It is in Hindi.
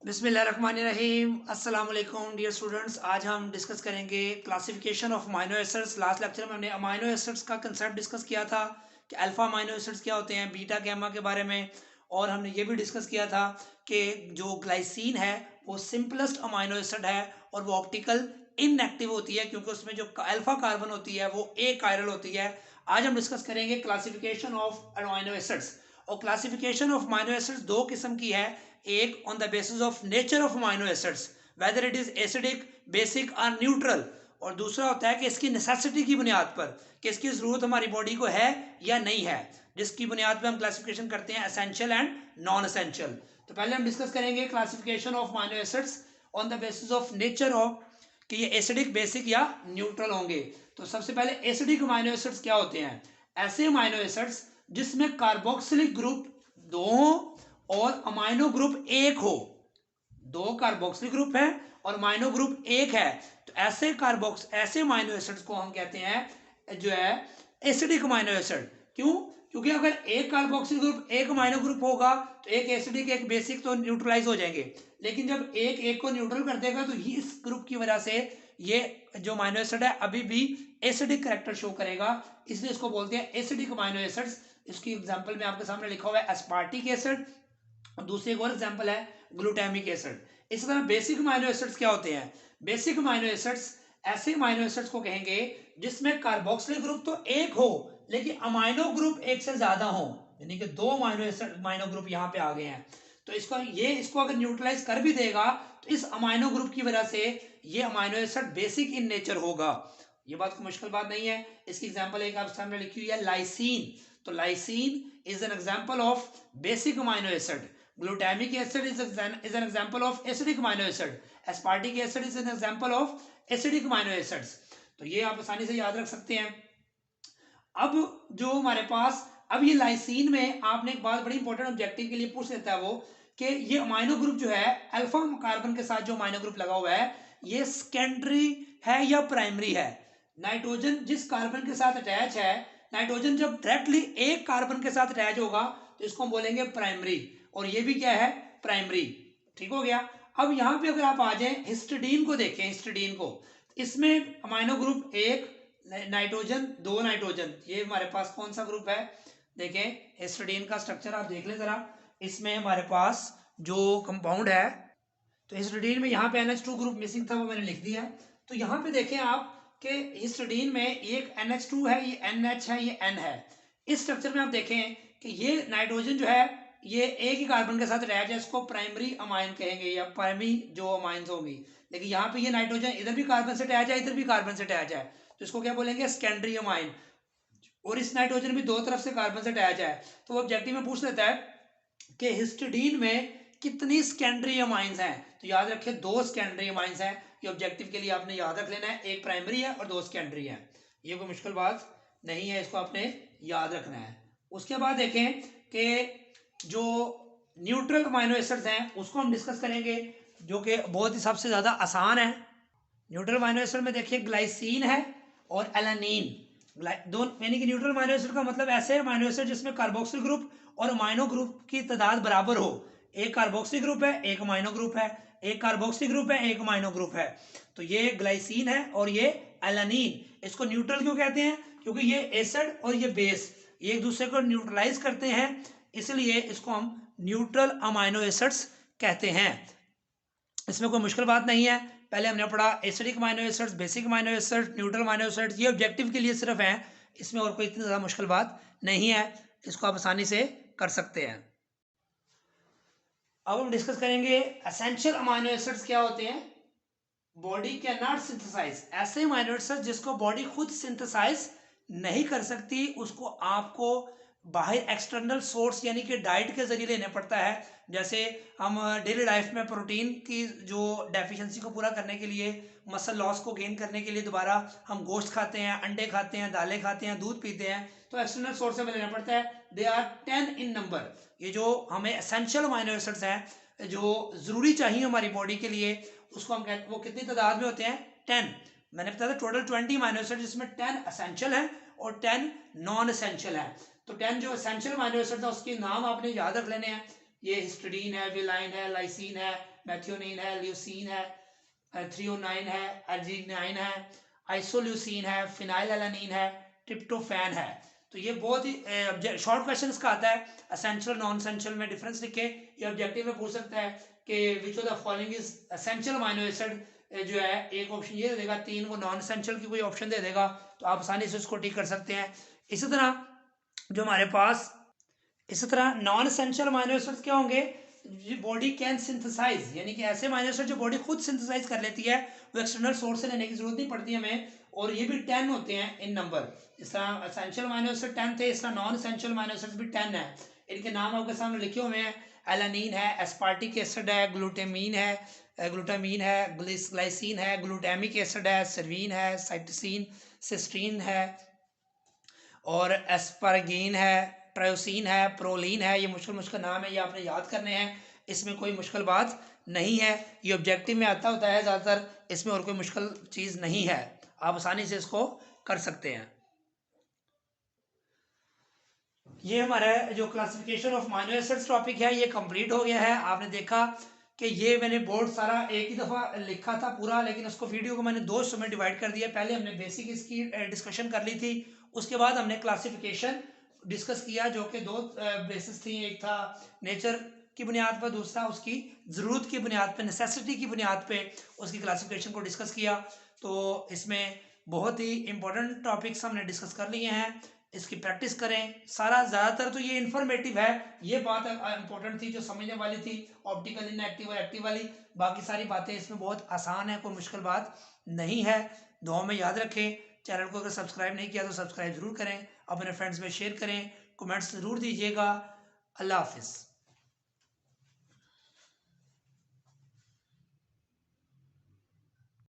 बिस्मिल्लाहिर्रहमानिर्रहीम। अस्सलाम वालेकुम डियर स्टूडेंट्स। आज हम डिस्कस करेंगे classification of amino acids. Last lecture में हमने अमाइनो एसिड्स का कंसेप्ट डिस्कस किया था कि अल्फा अमाइनो एसिड्स क्या होते हैं, बीटा गैमा के बारे में। और हमने ये भी डिस्कस किया था कि जो ग्लाइसिन है वो सिंपलेस्ट अमाइनो एसिड है और वो ऑप्टिकल इनएक्टिव होती है क्योंकि उसमें जो अल्फा कार्बन होती है वो ए कायरल होती है। आज हम डिस्कस करेंगे क्लासिफिकेशन ऑफ अमाइनो एसिड्स। और क्लासिफिकेशन ऑफ अमाइनो एसिड्स दो किस्म की है। एक on the basis of nature of amino acids, whether it is acidic, basic और न्यूट्रल। और दूसरा होता है कि इसकी नेसेसिटी की बुनियाद पर कि इसकी जरूरत हमारी बॉडी को है या नहीं है, जिसकी बुनियाद पर हम क्लासिफिकेशन करते हैं एसेंशियल एंड नॉन एसेंशियल। तो पहले हम डिस्कस करेंगे classification of amino acids on the basis of nature of कि ये एसिडिक, बेसिक या न्यूट्रल होंगे। तो सबसे पहले एसिडिक अमाइनो एसिड्स क्या होते हैं? ऐसे अमाइनो एसिड्स जिसमें कार्बोक्सिलिक ग्रुप दो हो और अमाइनो ग्रुप एक हो। दो कार्बोक्सिल ग्रुप है और अमाइनो ग्रुप एक है, तो ऐसे अमाइनो एसिड्स को हम कहते हैं जो है एसिडिक अमाइनो एसिड। क्यों? क्योंकि अगर एक कार्बोक्सिल ग्रुप एक अमाइनो ग्रुप होगा तो एक एसिडिक एक बेसिक तो न्यूट्रलाइज हो जाएंगे, लेकिन जब एक एक को न्यूट्रल कर देगा तो ये इस ग्रुप की वजह से ये जो अमाइनो एसिड है अभी भी एसिडिक कैरेक्टर शो करेगा, इसलिए इसको बोलते हैं एसिडिक अमाइनो एसिड्स। इसकी एग्जांपल में आपके सामने लिखा हुआ है एस्पार्टिक एसिड और दूसरी एक और एग्जांपल है ग्लूटामिक एसिड। इसी तरह बेसिक अमाइनो एसिड्स क्या होते हैं? बेसिक अमाइनो एसिड्स ऐसे अमाइनो एसिड्स को कहेंगे जिसमें कार्बोक्सिलिक ग्रुप तो एक हो लेकिन अमाइनो ग्रुप एक से ज्यादा हो, यानी कि दो अमाइनो ग्रुप यहाँ पे आ गए हैं। तो इसको अगर न्यूट्रलाइज कर भी देगा तो इस अमाइनो ग्रुप की वजह से ये amino acid basic in nature होगा। ये बात कोई मुश्किल बात नहीं है। इसकी एग्जांपल एक आप सामने लिखी हुई है लाइसीन। तो lysine is an example of basic amino acid. Glutamic acid is an example of acidic amino acid. Aspartic acid is an example of acidic amino acids. तो ये आप आसानी से याद रख सकते हैं। अब जो हमारे पास अब ये लाइसीन में आपने एक बात बड़ी इंपॉर्टेंट ऑब्जेक्टिव के लिए पूछ लेता है वो कि ये अमाइनो ग्रुप जो है अल्फा कार्बन के साथ जो अमाइनो ग्रुप लगा हुआ है ये सेकेंडरी है या प्राइमरी है? नाइट्रोजन जिस कार्बन के साथ अटैच है, नाइट्रोजन जब डायरेक्टली एक कार्बन के साथ अटैच होगा तो इसको हम बोलेंगे प्राइमरी, और ये भी क्या है? प्राइमरी। ठीक हो गया। अब यहाँ पे अगर आप आ जाए हिस्टिडीन को देखें, हिस्टिडीन को, इसमें अमाइनो ग्रुप एक, नाइट्रोजन दो नाइट्रोजन, ये हमारे पास कौन सा ग्रुप है? देखें हिस्टिडीन का स्ट्रक्चर आप देख लें जरा। इसमें हमारे पास जो कंपाउंड है, तो हिस्टिडीन में यहाँ पे NH2 ग्रुप मिसिंग था वो मैंने लिख दिया। तो यहाँ पे देखें आप कि हिस्टिडीन में एक NH2 है, ये NH है, ये N है। इस स्ट्रक्चर में आप देखें कि ये नाइट्रोजन जो है ये एक ही कार्बन के साथ अटैच है, इसको प्राइमरी अमाइन कहेंगे या प्राइमरी जो अमाइंस होंगी। लेकिन यहाँ पे ये नाइट्रोजन इधर भी कार्बन से अटैच है, इधर भी कार्बन से अटैच है, तो इसको क्या बोलेंगे? Secondary amine. और इस नाइट्रोजन भी दो तरफ से कार्बन से अटैच है। तो वो ऑब्जेक्टिव में पूछ लेता है कि हिस्टिडीन में कितनी सेकेंडरी अमाइंस हैं? तो याद रखिए दो सेकेंडरी अमाइंस हैं। ये ऑब्जेक्टिव के लिए आपने याद रख लेना है, एक प्राइमरी है और दो सेकेंडरी है। ये कोई मुश्किल बात नहीं है, इसको आपने याद रखना है। उसके बाद देखें कि जो न्यूट्रल अमाइनो एसिड्स हैं उसको हम डिस्कस करेंगे, जो कि बहुत ही सबसे ज़्यादा आसान है। न्यूट्रल अमाइनो एसिड में देखिए ग्लाइसिन है और एलानीन। दो यानी कि न्यूट्रल अमाइनो एसिड का मतलब ऐसे अमाइनो एसिड जिसमें कार्बोक्सिल ग्रुप और अमाइनो ग्रुप की तादाद बराबर हो। एक कार्बोक्सिल ग्रुप है, एक अमाइनो ग्रुप है, एक कार्बोक्सिल ग्रुप है, एक अमाइनो ग्रुप है। तो ये ग्लाइसिन है और ये एलानीन। इसको न्यूट्रल क्यों कहते हैं? क्योंकि ये एसिड और ये बेस एक दूसरे को न्यूट्रलाइज करते हैं, इसलिए इसको हम न्यूट्रल अमाइनो एसिड्स कहते हैं। इसमें कोई मुश्किल बात नहीं है। पहले हमने पढ़ा acidic amino acids, basic amino acids, neutral amino acids, ये ऑब्जेक्टिव के लिए सिर्फ हैं, इसमें और कोई इतनी ज़्यादा मुश्किल बात नहीं है, इसको आप आसानी से कर सकते हैं। अब हम डिस्कस करेंगे एसेंशियल अमाइनो एसिड्स क्या होते हैं। बॉडी कैन नॉट सिंथेसाइज, ऐसे अमाइनो एसिड्स जिसको बॉडी खुद सिंथेसाइज नहीं कर सकती, उसको आपको बाहर एक्सटर्नल सोर्स यानी कि डाइट के जरिए लेना पड़ता है। जैसे हम डेली लाइफ में प्रोटीन की जो डेफिशिएंसी को पूरा करने के लिए, मसल लॉस को गेन करने के लिए दोबारा हम गोश्त खाते हैं, अंडे खाते हैं, दालें खाते हैं, दूध पीते हैं, तो एक्सटर्नल सोर्स से लेना पड़ता है। They are 10 in number. ये जो हमें एसेंशियल अमाइनो एसिड्स हैं जो ज़रूरी चाहिए हमारी बॉडी के लिए, उसको हम कहते, वो कितनी तादाद में होते हैं? 10। मैंने बताया था टोटल 20 अमाइनो एसिड, जिसमें 10 एसेंशियल है और 10 नॉन एसेंशियल है। तो 10 जो एसेंशियल अमाइनो एसिड है उसके नाम आपने याद रख लेने हैं। ये हिस्टिडीन है, विलाइन है, लाइसिन है, मैथियोनिन है, ल्यूसीन है, थ्रियोनाइन है, अर्जिनाइन है, आइसोल्यूसीन है, फिनाइलएलानिन है, ट्रिप्टोफैन है। तो ये बहुत ही शॉर्ट क्वेश्चन इसका आता है, असेंशियल नॉन असेंशियल में डिफरेंस लिखे। ये ऑब्जेक्टिव में पूछ सकता है कि which of the following is essential amino acid, जो है एक ऑप्शन ये दे देगा, 3 वो नॉन असेंशियल की कोई ऑप्शन दे देगा, तो आप आसानी से उसको टिक कर सकते हैं। इसी तरह जो हमारे पास इसी तरह नॉन असेंशियल अमाइनो एसिड्स क्या होंगे, बॉडी कैन सिंथेसाइज, यानी कि ऐसे अमाइनो एसिड जो बॉडी खुद सिंथेसाइज कर लेती है, वो एक्सटर्नल सोर्स से लेने की जरूरत नहीं पड़ती हमें, और ये भी 10 होते हैं इन नंबर। इस तरह असेंशियल अमाइनो एसिड 10 थे, इस तरह नॉन असेंशियल अमाइनो एसिड्स भी 10 है। इनके नाम आपके सामने लिखे हुए हैं, एलानिन है, एस्पार्टिक एसिड है, ग्लूटामीन है, ग्लाइसिन है, ग्लूटामिक एसिड है, सर्वीन है, साइटोसिन, सिस्टीन है, और एस्पारगीन है, ट्रायोसिन है, प्रोलीन है। ये मुश्किल नाम है, ये आपने याद करने हैं, इसमें कोई मुश्किल बात नहीं है, ये ऑब्जेक्टिव में आता होता है ज़्यादातर, इसमें और कोई मुश्किल चीज़ नहीं है, आप आसानी से इसको कर सकते हैं। ये हमारा जो classification of amino acids topic है ये कंप्लीट हो गया है। आपने देखा कि ये मैंने बोर्ड सारा एक ही दफ़ा लिखा था पूरा, लेकिन उसको वीडियो को मैंने 2 हिस्सों में डिवाइड कर दिया। पहले हमने बेसिक इसकी डिस्कशन कर ली थी, उसके बाद हमने क्लासिफिकेशन डिस्कस किया, जो कि 2 बेसिस थी, एक था नेचर की बुनियाद पर, दूसरा उसकी ज़रूरत की बुनियाद पर, नेसेसिटी की बुनियाद पर उसकी क्लासिफिकेशन को डिस्कस किया। तो इसमें बहुत ही इंपॉर्टेंट टॉपिक्स हमने डिस्कस कर लिए हैं, इसकी प्रैक्टिस करें सारा। ज़्यादातर तो ये इन्फॉर्मेटिव है, ये बात इंपॉर्टेंट थी जो समझने वाली थी, ऑप्टिकल इनएक्टिव और एक्टिव वाली। बाकी सारी बातें इसमें बहुत आसान है, कोई मुश्किल बात नहीं है। दुआ में याद रखें, चैनल को अगर सब्सक्राइब नहीं किया तो सब्सक्राइब ज़रूर करें, अपने फ्रेंड्स में शेयर करें, कमेंट्स ज़रूर दीजिएगा। अल्लाह हाफिज़।